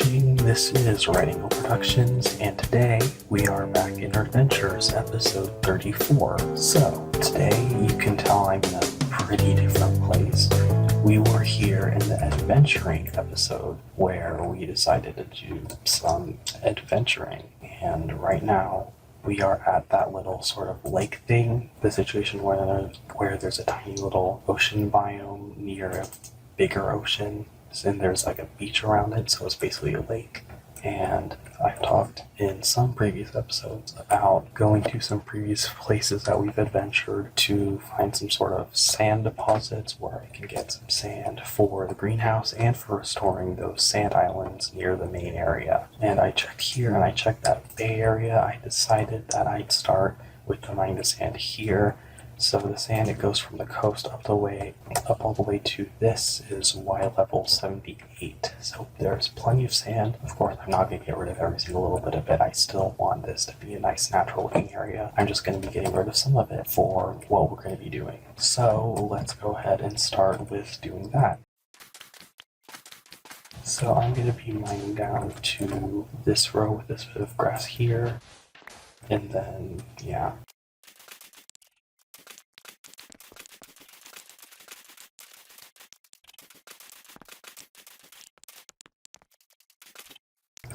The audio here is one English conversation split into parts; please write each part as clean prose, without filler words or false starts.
watching. This is Writing Productions, and today we are back in Nerdventures episode 34. So, today you can tell I'm in a pretty different place. We were here in the adventuring episode where we decided to do some adventuring, and right now we are at that little sort of lake thing, the situation where there's a tiny little ocean biome near a bigger ocean, and there's like a beach around it, so it's basically a lake. And I've talked in some previous episodes about going to some previous places that we've adventured to find some sort of sand deposits where I can get some sand for the greenhouse and for restoring those sand islands near the main area. And I checked here and I checked that bay area. I decided that I'd start with the mining the sand here. So the sand, it goes from the coast up all the way to this is Y level 78. So there's plenty of sand. Of course, I'm not going to get rid of every single little bit of it. I still want this to be a nice natural looking area. I'm just going to be getting rid of some of it for what we're going to be doing. So let's go ahead and start with doing that. So I'm going to be mining down to this row with this bit of grass here. And then, yeah.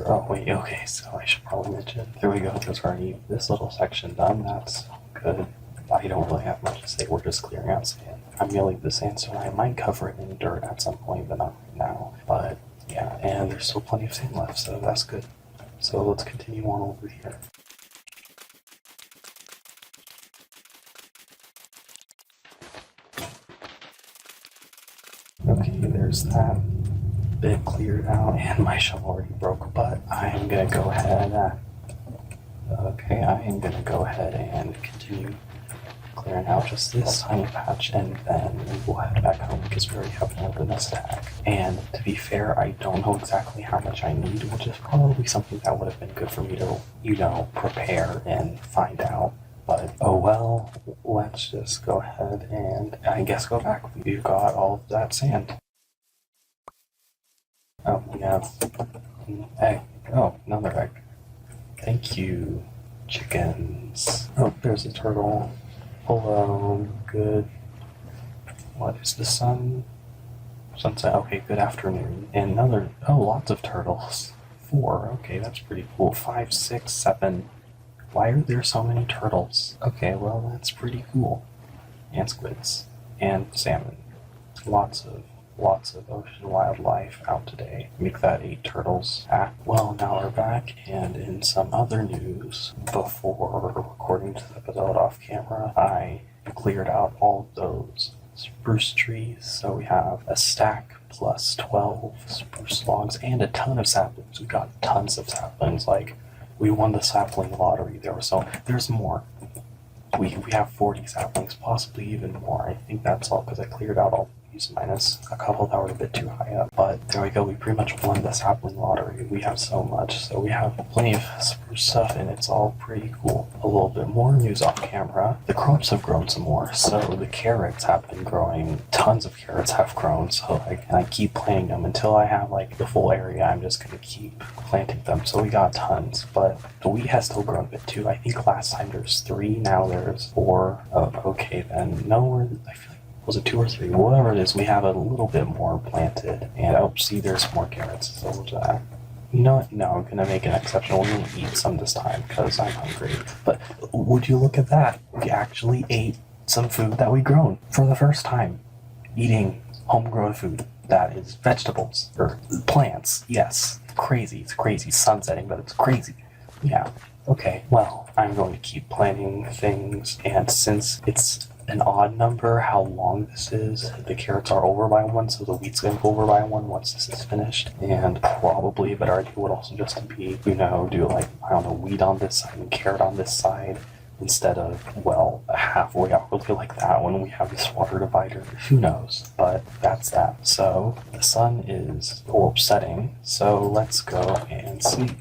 Oh wait, okay, so I should probably mention, there we go, there's already this little section done, that's good. I don't really have much to say, we're just clearing out sand. I'm gonna leave the sandstone, I might cover it in dirt at some point, but not right now. But yeah, and there's still plenty of sand left, so that's good. So let's continue on over here. Okay, there's that bit cleared out, and my shovel already broke, but I am gonna go ahead and continue clearing out just this tiny patch, and then we'll head back home because we already have another nest tag. And to be fair, I don't know exactly how much I need, which is probably something that would have been good for me to, prepare and find out. But oh well, let's just go ahead and I guess go back. We've got all of that sand. Oh, we have an egg. Oh, another egg. Thank you, chickens. Oh, there's a turtle. Hello, good. What is the sun? Sunset. Okay, good afternoon. And lots of turtles. 4. Okay, that's pretty cool. 5, 6, 7. Why are there so many turtles? Okay, well, that's pretty cool. And squids. And salmon. Lots of ocean wildlife out today. Make that 8 turtles. Well, now we're back, and in some other news, before recording this episode off camera, I cleared out all of those spruce trees, so we have a stack plus 12 spruce logs and a ton of saplings. We got tons of saplings, like, we won the sapling lottery. There's more. We have 40 saplings, possibly even more. I think that's all, because I cleared out all minus a couple that were a bit too high up. But there we go, we pretty much won the sapling lottery. We have so much, so we have plenty of spruce stuff, and it's all pretty cool. A little bit more news off camera. The crops have grown some more, so the carrots have been growing. Tons of carrots have grown, so I keep planting them until I have the full area. I'm just gonna keep planting them. So we got tons, but the wheat has still grown a bit too. I think last time there's 3, now there's 4. Oh, okay then. No, I feel like, was it 2 or 3? Whatever it is, we have a little bit more planted. And see, there's more carrots. So you know what? No, I'm gonna make an exception. We're gonna eat some this time because I'm hungry. But would you look at that? We actually ate some food that we grown for the first time. Eating homegrown food that is vegetables or plants. Yes, crazy. It's crazy. Sunsetting, but it's crazy. Yeah. Okay. Well, I'm going to keep planting things, and since it's an odd number how long this is, the carrots are over by 1, so the wheat's going to go over by 1 once this is finished. And probably a better idea would also just to be, do wheat on this side and carrot on this side instead of, halfway out really like that when we have this water divider. Who knows? But that's that. So the sun is setting, so let's go and sleep.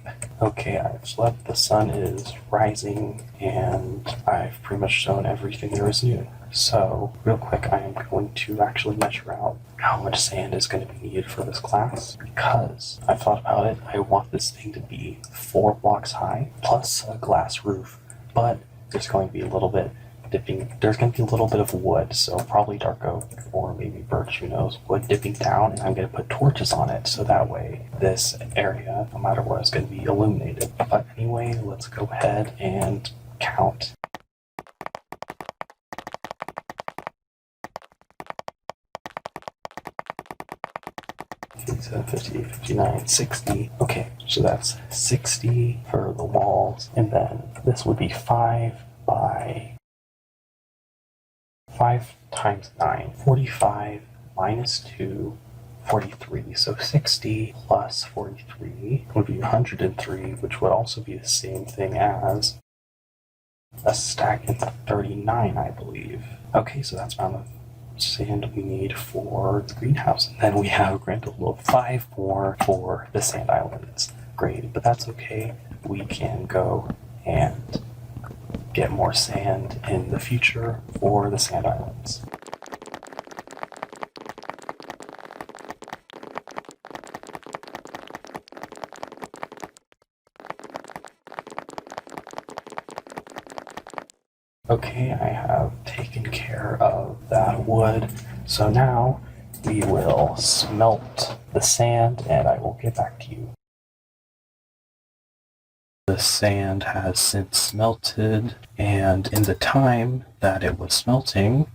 Okay, I've slept, the sun is rising, and I've pretty much shown everything there is new. So, real quick, I am going to actually measure out how much sand is going to be needed for this class, because I thought about it. I want this thing to be 4 blocks high, plus a glass roof, but there's going to be a little bit there's going to be a little bit of wood, so probably dark oak or maybe birch, who knows, wood dipping down, and I'm going to put torches on it, so that way this area, no matter what, is going to be illuminated. But anyway, let's go ahead and count. So 50, 59, 60. Okay, so that's 60 for the walls, and then this would be 5 by 5 times 9, 45 minus 2, 43. So 60 plus 43 would be 103, which would also be the same thing as a stack into 39, I believe. Okay, so that's the amount of sand we need for the greenhouse. And then we have a grand total of 5 more for the sand islands. Great, but that's okay. We can go and get more sand in the future for the sand islands. Okay, I have taken care of that wood, so now we will smelt the sand and I will get back to you. The sand has since smelted, and in the time that it was smelting,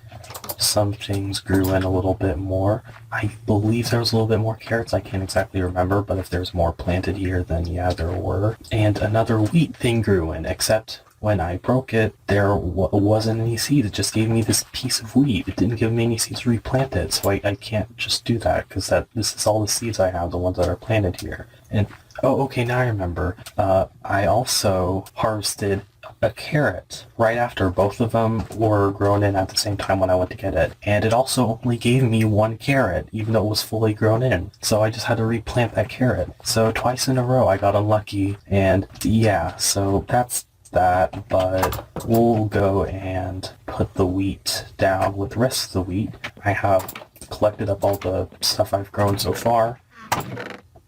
some things grew in a little bit more. I believe there was a little bit more carrots. I can't exactly remember, but if there's more planted here, then yeah, there were. And another wheat thing grew in, except when I broke it, there wasn't any seed. It just gave me this piece of wheat. It didn't give me any seeds to replant it, so I can't just do that, because this is all the seeds I have, the ones that are planted here. And oh, okay, now I remember. I also harvested a carrot right after both of them were grown in at the same time when I went to get it. And it also only gave me 1 carrot, even though it was fully grown in. So I just had to replant that carrot. So twice in a row I got unlucky, and yeah, so that's that, but we'll go and put the wheat down with the rest of the wheat. I have collected up all the stuff I've grown so far,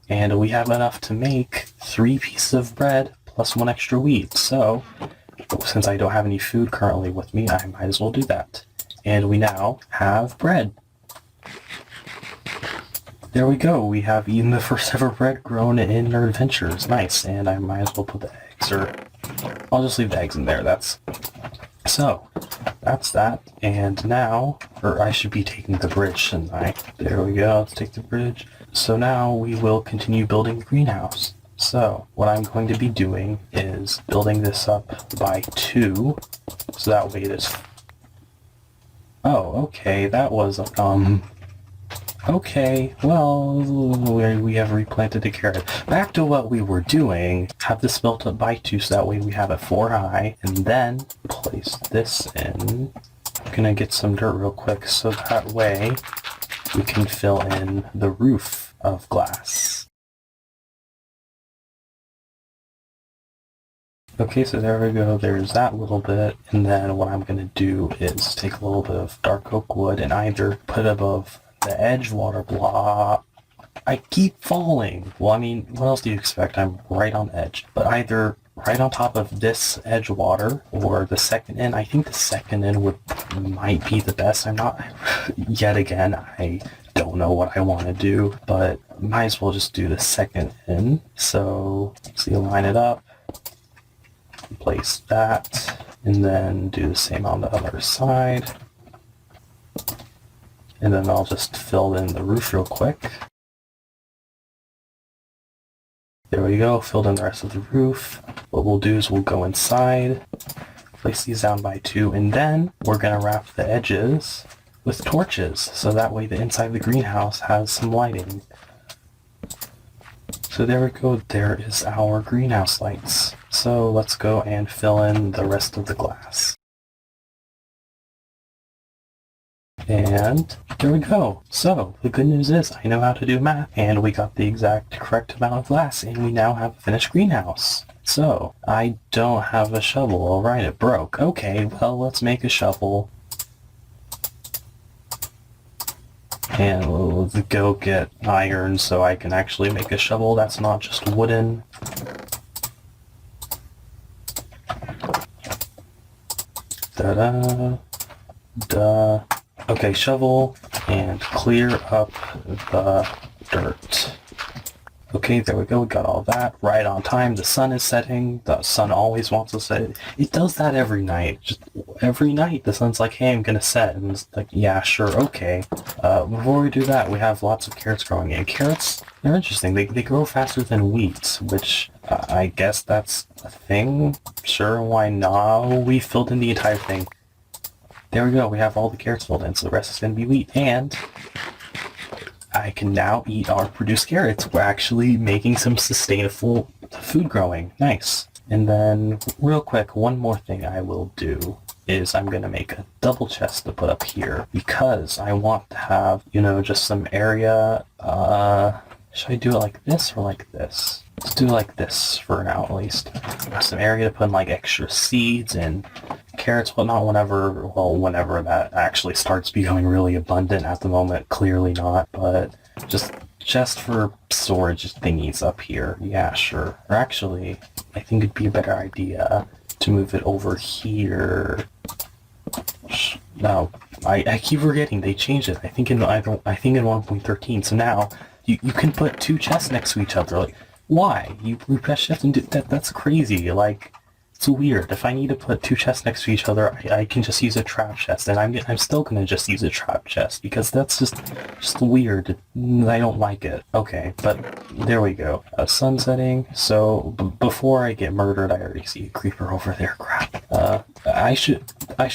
and we have enough to make 3 pieces of bread plus 1 extra wheat. So, since I don't have any food currently with me, I might as well do that. And we now have bread. There we go. We have eaten the first ever bread grown in Nerdventures. Nice. And I might as well put the eggs, or I'll just leave the eggs in there. That's that. And now, or I should be taking the bridge, shouldn't I? There we go. Let's take the bridge. So now we will continue building the greenhouse. So what I'm going to be doing is building this up by 2, so that way it is... Oh, okay, that was, okay, well, we have replanted the carrot. Back to what we were doing, have this built up by 2, so that way we have it 4 high, and then place this in. I'm gonna get some dirt real quick, so that way we can fill in the roof of glass. Okay, so there we go, there's that little bit, and then what I'm going to do is take a little bit of dark oak wood and either put above the edge water block. I keep falling! Well, I mean, what else do you expect? I'm right on edge. But either right on top of this edge water, or the second in. I think the second in might be the best. I'm not, yet again, I don't know what I want to do, but might as well just do the second in. So, line it up. Place that, and then do the same on the other side. And then I'll just fill in the roof real quick. There we go, filled in the rest of the roof. What we'll do is we'll go inside, place these down by 2, and then we're going to wrap the edges with torches, so that way the inside of the greenhouse has some lighting. So there we go, there is our greenhouse lights. So let's go and fill in the rest of the glass. And there we go. So the good news is I know how to do math, and we got the exact correct amount of glass, and we now have a finished greenhouse. So I don't have a shovel. All right, it broke. Okay, well, let's make a shovel. And we'll go get iron so I can actually make a shovel that's not just wooden. Da-da, da. Okay, shovel, and clear up the dirt. Okay, there we go, we got all that. Right on time, the sun is setting. The sun always wants to set. It does that every night. Just every night, the sun's like, hey, I'm gonna set. And it's like, yeah, sure, okay. Before we do that, we have lots of carrots growing. And carrots, they're interesting. They grow faster than wheat, which I guess that's a thing. Sure, why not? We filled in the entire thing. There we go, we have all the carrots filled in, so the rest is going to be wheat, and I can now eat our produced carrots. We're actually making some sustainable food growing. Nice. And then, real quick, one more thing I will do is I'm going to make a double chest to put up here, because I want to have, you know, just some area. Should I do it like this or like this? Let's do it like this for now, at least. Some area to put in, like, extra seeds and carrots, whatnot, whenever that actually starts becoming really abundant. At the moment, clearly not, but just for storage thingies up here. Yeah, sure. Or actually, I think it'd be a better idea to move it over here. No, I keep forgetting they changed it. I think in 1.13. So now you can put two chests next to each other. Like, why? You press shift and do that. That's crazy. Like, it's weird. If I need to put two chests next to each other, I can just use a trap chest, and I'm still gonna just use a trap chest because that's just weird. I don't like it. Okay, but there we go. Sun setting. So before I get murdered, I already see a creeper over there. Crap. I should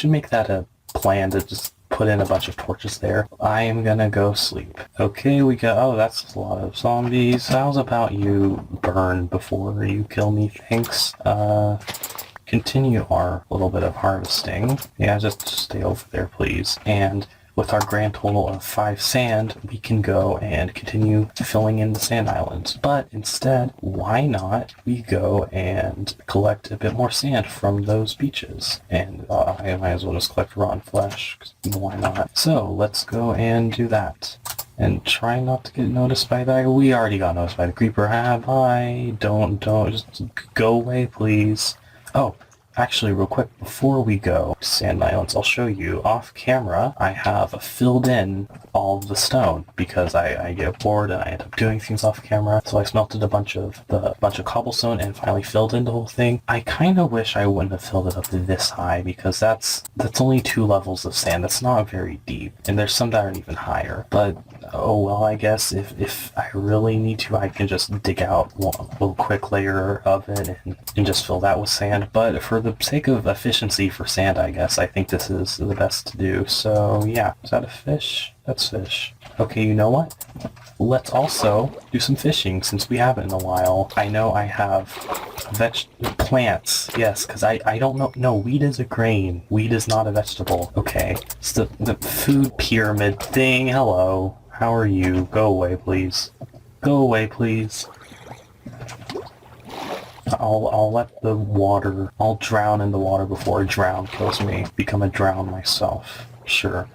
make that a plan to just put in a bunch of torches there. I am gonna go sleep. Okay, we got, oh, that's a lot of zombies. How's about you burn before you kill me? Thanks. Continue our little bit of harvesting. Yeah, just stay over there, please. And with our grand total of 5 sand, we can go and continue filling in the sand islands. But instead, why not we go and collect a bit more sand from those beaches? And I might as well just collect rotten flesh, 'cause why not? So let's go and do that. And try not to get noticed by that. We already got noticed by the creeper. Bye. Don't, just go away, please. Oh, actually, real quick, before we go to Sand Islands, I'll show you off camera. I have filled in all of the stone because I get bored and I end up doing things off camera. So I smelted a bunch of cobblestone and finally filled in the whole thing. I kind of wish I wouldn't have filled it up this high because that's only 2 levels of sand. That's not very deep, and there's some that are even higher. But oh well, I guess if I really need to, I can just dig out one little quick layer of it and just fill that with sand. But for the sake of efficiency for sand, I guess I think this is the best to do. So yeah, is that a fish? That's fish. Okay, you know what? Let's also do some fishing since we haven't in a while. I know I have plants, yes, because I don't know. No, wheat is a grain. Wheat is not a vegetable. Okay, it's the food pyramid thing. Hello. How are you? Go away, please. Go away, please. I'll let the water, I'll drown in the water before a drown kills me. Become a drown myself. Sure.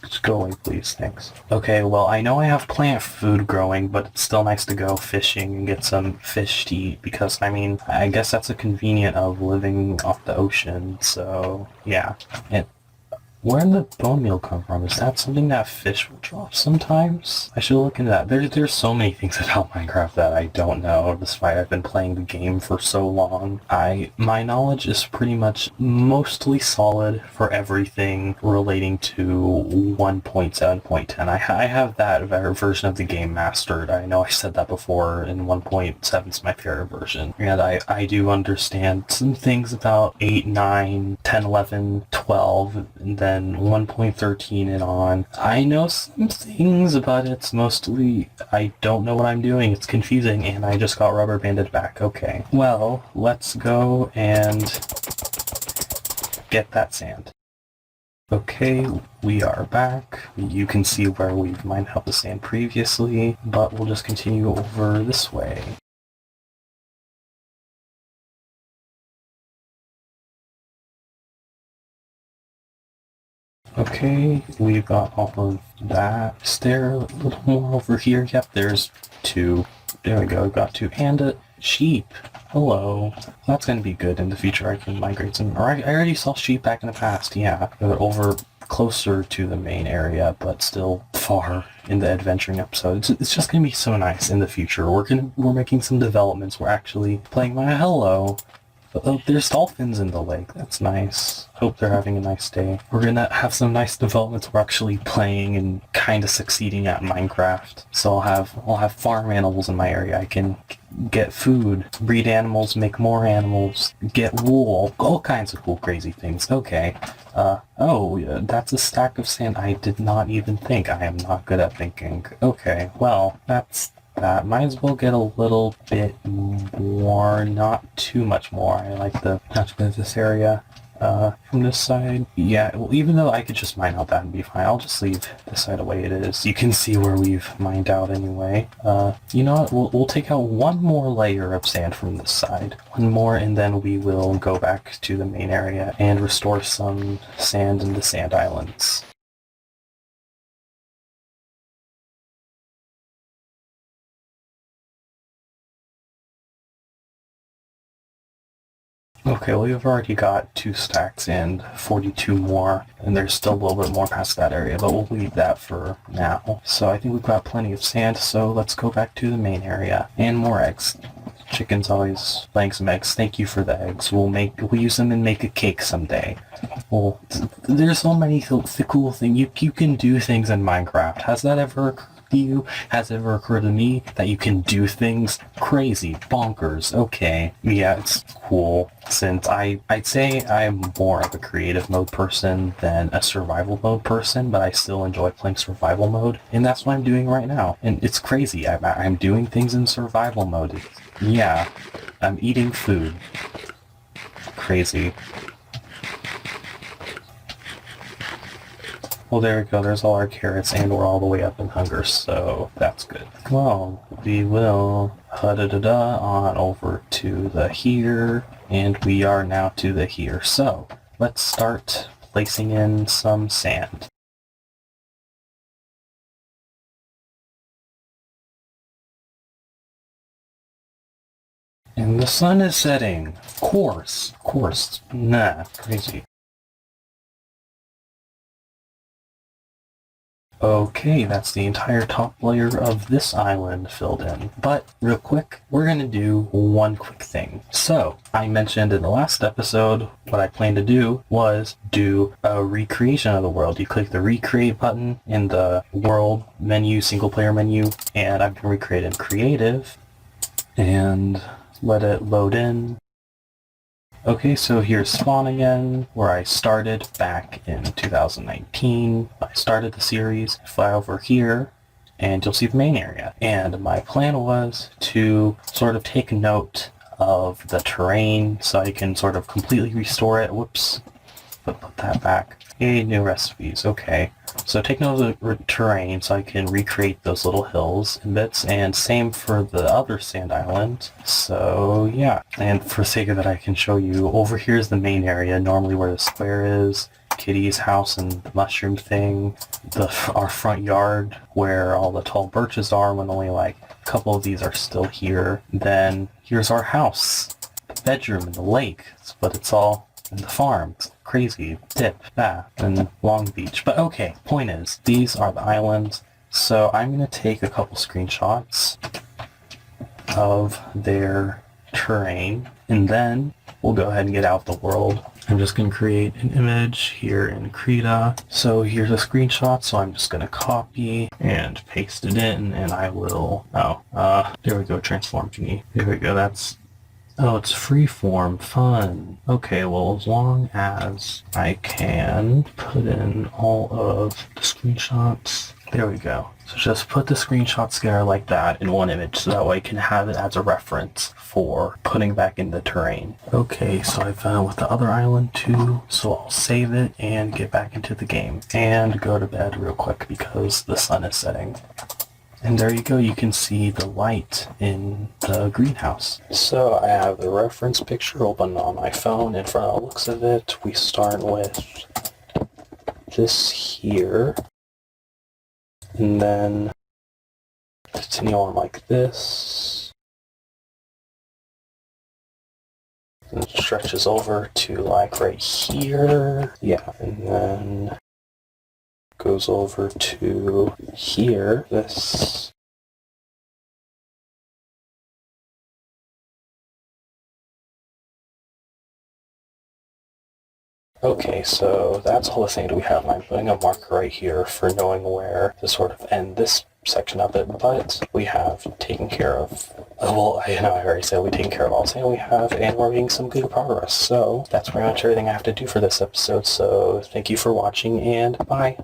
Just go away, please. Thanks. Okay, well, I know I have plant food growing, but it's still nice to go fishing and get some fish to eat because, I mean, I guess that's a convenient of living off the ocean, so, yeah. And where did the bone meal come from? Is that something that fish will drop sometimes? I should look into that. There's so many things about Minecraft that I don't know, despite I've been playing the game for so long. My knowledge is pretty much mostly solid for everything relating to 1.7.10. I have that version of the game mastered. I know I said that before, and 1.7 is my favorite version. And I do understand some things about 8, 9, 10, 11, 12, and then 1.13 and on. I know some things, but it's mostly I don't know what I'm doing. It's confusing, and I just got rubber banded back. Okay. Well, let's go and get that sand. Okay, we are back. You can see where we've mined out the sand previously, but we'll just continue over this way. Okay, we've got all of that. Is there a little more over here? Yep, there's two. There we go, we've got two. And a sheep. Hello. That's gonna be good in the future. I can migrate some. Or I already saw sheep back in the past, yeah. They're over closer to the main area, but still far in the adventuring episode. It's just gonna be so nice in the future. We're making some developments. We're actually playing my hello. Oh, there's dolphins in the lake. That's nice. Hope they're having a nice day. We're gonna have some nice developments. We're actually playing and kind of succeeding at Minecraft. So I'll have farm animals in my area. I can get food, breed animals, make more animals, get wool, all kinds of cool, crazy things. Okay. Oh, that's a stack of sand. I did not even think. I am not good at thinking. Okay, well, that might as well get a little bit more, not too much more. I like the attachment of this area. From this side, yeah, well, even though I could just mine out that and be fine, I'll just leave this side the way it is. You can see where we've mined out anyway. You know what, we'll take out one more layer of sand from this side. One more, and then we will go back to the main area and restore some sand in the sand islands. Okay, well, we've already got 2 stacks and 42 more, and there's still a little bit more past that area, but we'll leave that for now. So I think we've got plenty of sand, so let's go back to the main area. And more eggs. Chicken's always laying some eggs. Thank you for the eggs. We'll use them and make a cake someday. Well, there's so many cool things. You can do things in Minecraft. Has that ever occurred to you? Has it ever occurred to me that you can do things crazy, bonkers? Okay, yeah, it's cool. Since I'd say I'm more of a creative mode person than a survival mode person, but I still enjoy playing survival mode, and that's what I'm doing right now. And it's crazy. I'm doing things in survival mode. Yeah, I'm eating food. Crazy. Well, there we go. There's all our carrots, and we're all the way up in hunger, so that's good. Well, we will on over to the here, and we are now to the here. So let's start placing in some sand. And the sun is setting. Of course. Nah, crazy. Okay, that's the entire top layer of this island filled in. But real quick, we're going to do one quick thing. So, I mentioned in the last episode what I planned to do was do a recreation of the world. You click the recreate button in the world menu, single player menu, and I'm going to recreate in creative and let it load in. Okay, so here's Spawn again, where I started back in 2019. I started the series, fly over here, and you'll see the main area. And my plan was to sort of take note of the terrain so I can sort of completely restore it. Whoops, put that back. Hey, new recipes, okay. So take note of the terrain so I can recreate those little hills and bits, and same for the other sand island. So yeah, and for sake of it I can show you, over here is the main area, normally where the square is, Kitty's house and the mushroom thing, our front yard where all the tall birches are when only like a couple of these are still here. Then here's our house, the bedroom and the lake, but it's all in the farm. It's crazy. Dip, bath, and Long Beach. But okay, point is, these are the islands. So I'm going to take a couple screenshots of their terrain, and then we'll go ahead and get out the world. I'm just going to create an image here in Krita. So here's a screenshot, so I'm just going to copy and paste it in, and I will, there we go, transform to me. There we go, that's, oh, it's freeform, fun. Okay, well, as long as I can put in all of the screenshots There we go. So just put the screenshots together like that in one image so that way you can have it as a reference for putting back in the terrain. Okay, so I've done with the other island too, so I'll save it and get back into the game and go to bed real quick because the sun is setting. And there you go, you can see the light in the greenhouse. So I have the reference picture open on my phone, and from the looks of it, we start with this here. And then continue on like this. And it stretches over to like right here. Yeah, and then goes over to here. This. Okay, so that's all the thing that we have. I'm putting a marker right here for knowing where to sort of end this section of it, but we have taken care of, well, I know I already said we taken care of all the we have, and we're making some good progress. So that's pretty much everything I have to do for this episode, so thank you for watching, and bye.